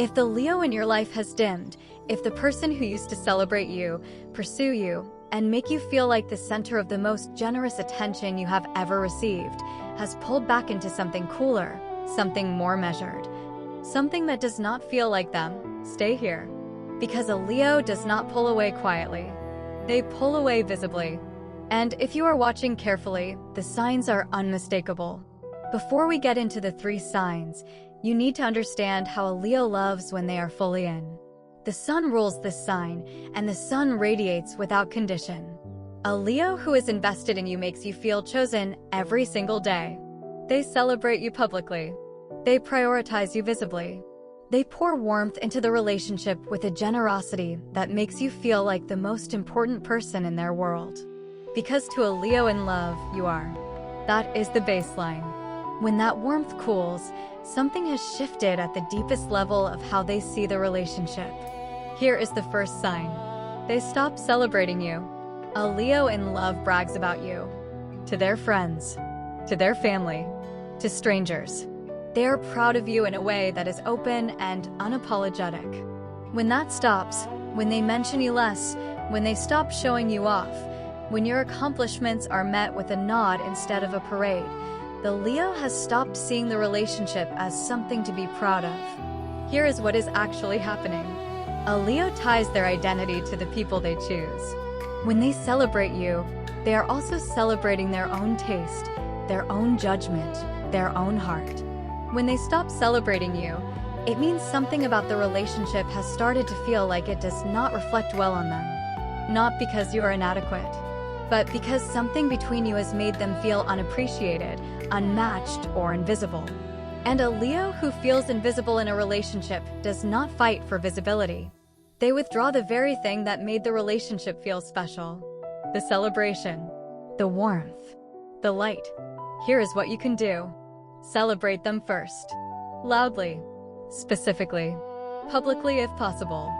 If the Leo in your life has dimmed, if the person who used to celebrate you, pursue you, and make you feel like the center of the most generous attention you have ever received, has pulled back into something cooler, something more measured, something that does not feel like them, stay here. Because a Leo does not pull away quietly. They pull away visibly. And if you are watching carefully, the signs are unmistakable. Before we get into the 3 signs, you need to understand how a Leo loves when they are fully in. The sun rules this sign, and the sun radiates without condition. A Leo who is invested in you makes you feel chosen every single day. They celebrate you publicly. They prioritize you visibly. They pour warmth into the relationship with a generosity that makes you feel like the most important person in their world. Because to a Leo in love, you are. That is the baseline. When that warmth cools, something has shifted at the deepest level of how they see the relationship. Here is the first sign. They stop celebrating you. A Leo in love brags about you. To their friends, to their family, to strangers. They are proud of you in a way that is open and unapologetic. When that stops, when they mention you less, when they stop showing you off, when your accomplishments are met with a nod instead of a parade, the Leo has stopped seeing the relationship as something to be proud of. Here is what is actually happening. A Leo ties their identity to the people they choose. When they celebrate you, they are also celebrating their own taste, their own judgment, their own heart. When they stop celebrating you, it means something about the relationship has started to feel like it does not reflect well on them. Not because you are inadequate, but because something between you has made them feel unappreciated, unmatched, or invisible. And a Leo who feels invisible in a relationship does not fight for visibility. They withdraw the very thing that made the relationship feel special. The celebration, the warmth, the light. Here is what you can do. Celebrate them first. Loudly, specifically, publicly if possible.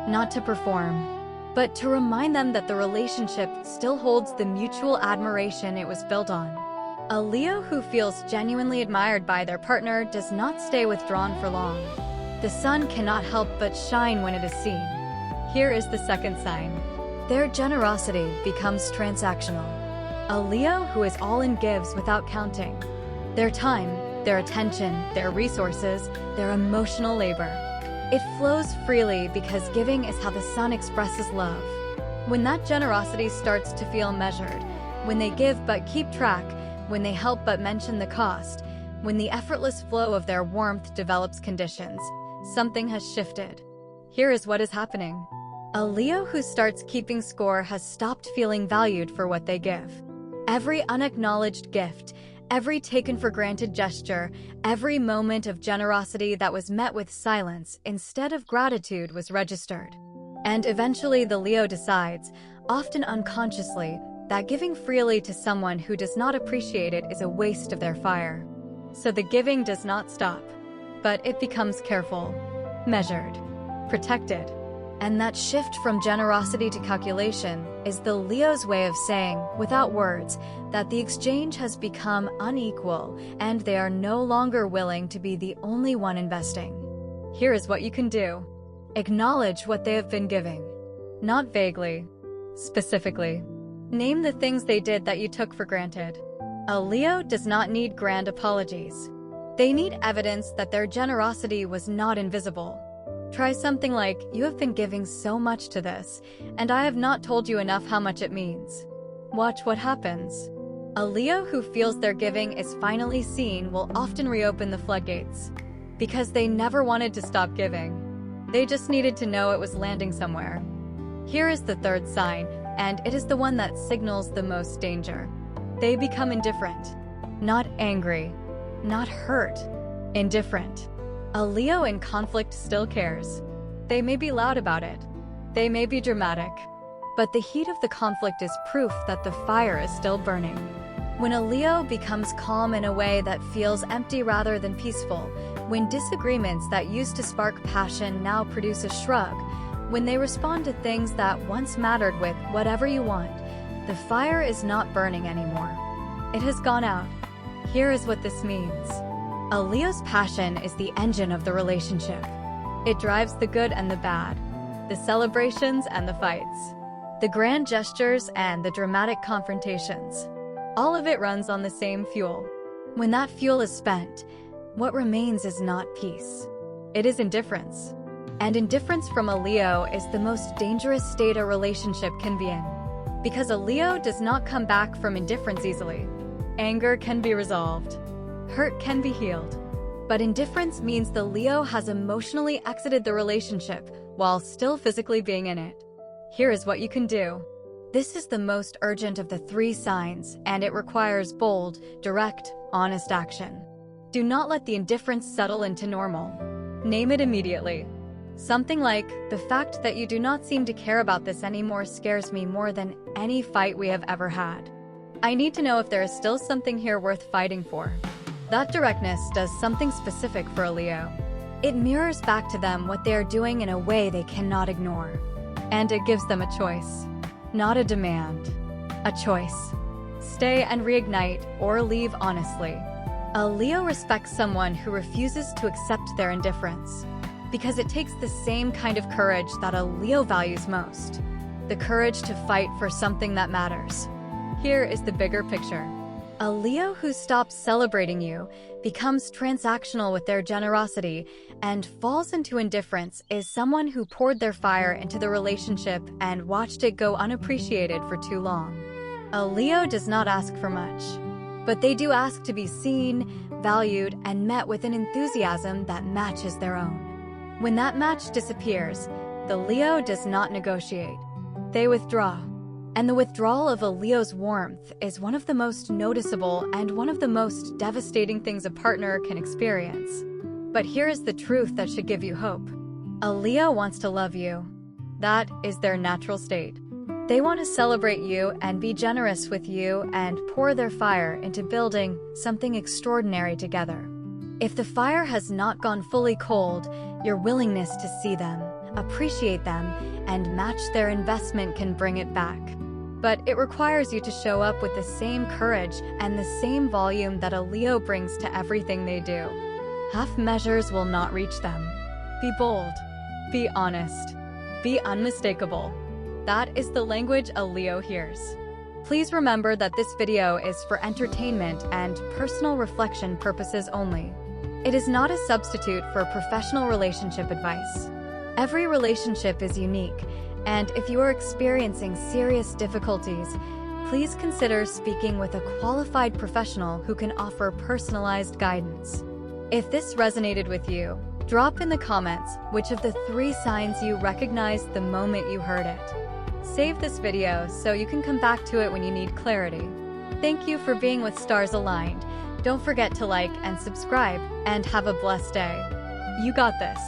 Not to perform, but to remind them that the relationship still holds the mutual admiration it was built on. A Leo who feels genuinely admired by their partner does not stay withdrawn for long. The sun cannot help but shine when it is seen. Here is the second sign. Their generosity becomes transactional. A Leo who is all in gives without counting. Their time, their attention, their resources, their emotional labor. It flows freely because giving is how the sun expresses love. When that generosity starts to feel measured, when they give but keep track, when they help but mention the cost, when the effortless flow of their warmth develops conditions, something has shifted. Here is what is happening. A Leo who starts keeping score has stopped feeling valued for what they give. Every unacknowledged gift, every taken for granted gesture, every moment of generosity that was met with silence instead of gratitude was registered. And eventually the Leo decides, often unconsciously, that giving freely to someone who does not appreciate it is a waste of their fire. So the giving does not stop, but it becomes careful, measured, protected. And that shift from generosity to calculation is the Leo's way of saying, without words, that the exchange has become unequal and they are no longer willing to be the only one investing. Here is what you can do. Acknowledge what they have been giving. Not vaguely, specifically. Name the things they did that you took for granted. A Leo does not need grand apologies. They need evidence that their generosity was not invisible. Try something like, "You have been giving so much to this, and I have not told you enough how much it means." Watch what happens. A Leo who feels their giving is finally seen will often reopen the floodgates. Because they never wanted to stop giving. They just needed to know it was landing somewhere. Here is the third sign, and it is the one that signals the most danger. They become indifferent. Not angry. Not hurt. Indifferent. A Leo in conflict still cares. They may be loud about it. They may be dramatic. But the heat of the conflict is proof that the fire is still burning. When a Leo becomes calm in a way that feels empty rather than peaceful, when disagreements that used to spark passion now produce a shrug, when they respond to things that once mattered with "whatever you want," the fire is not burning anymore. It has gone out. Here is what this means. A Leo's passion is the engine of the relationship. It drives the good and the bad, the celebrations and the fights, the grand gestures and the dramatic confrontations. All of it runs on the same fuel. When that fuel is spent, what remains is not peace. It is indifference. And indifference from a Leo is the most dangerous state a relationship can be in. Because a Leo does not come back from indifference easily. Anger can be resolved. Hurt can be healed. But indifference means the Leo has emotionally exited the relationship while still physically being in it. Here is what you can do. This is the most urgent of the 3 signs, and it requires bold, direct, honest action. Do not let the indifference settle into normal. Name it immediately. Something like, "The fact that you do not seem to care about this anymore scares me more than any fight we have ever had. I need to know if there is still something here worth fighting for." That directness does something specific for a Leo. It mirrors back to them what they are doing in a way they cannot ignore. And it gives them a choice. Not a demand. A choice. Stay and reignite, or leave honestly. A Leo respects someone who refuses to accept their indifference, because it takes the same kind of courage that a Leo values most. The courage to fight for something that matters. Here is the bigger picture. A Leo who stops celebrating you, becomes transactional with their generosity, and falls into indifference is someone who poured their fire into the relationship and watched it go unappreciated for too long. A Leo does not ask for much, but they do ask to be seen, valued, and met with an enthusiasm that matches their own. When that match disappears, the Leo does not negotiate. They withdraw. And the withdrawal of a Leo's warmth is one of the most noticeable and one of the most devastating things a partner can experience. But here is the truth that should give you hope. A Leo wants to love you. That is their natural state. They want to celebrate you and be generous with you and pour their fire into building something extraordinary together. If the fire has not gone fully cold, your willingness to see them, appreciate them, and match their investment can bring it back. But it requires you to show up with the same courage and the same volume that a Leo brings to everything they do. Half measures will not reach them. Be bold. Be honest. Be unmistakable. That is the language a Leo hears. Please remember that this video is for entertainment and personal reflection purposes only. It is not a substitute for professional relationship advice. Every relationship is unique, and if you are experiencing serious difficulties, please consider speaking with a qualified professional who can offer personalized guidance. If this resonated with you, drop in the comments which of the 3 signs you recognized the moment you heard it. Save this video so you can come back to it when you need clarity. Thank you for being with Stars Aligned. Don't forget to like and subscribe, and have a blessed day. You got this.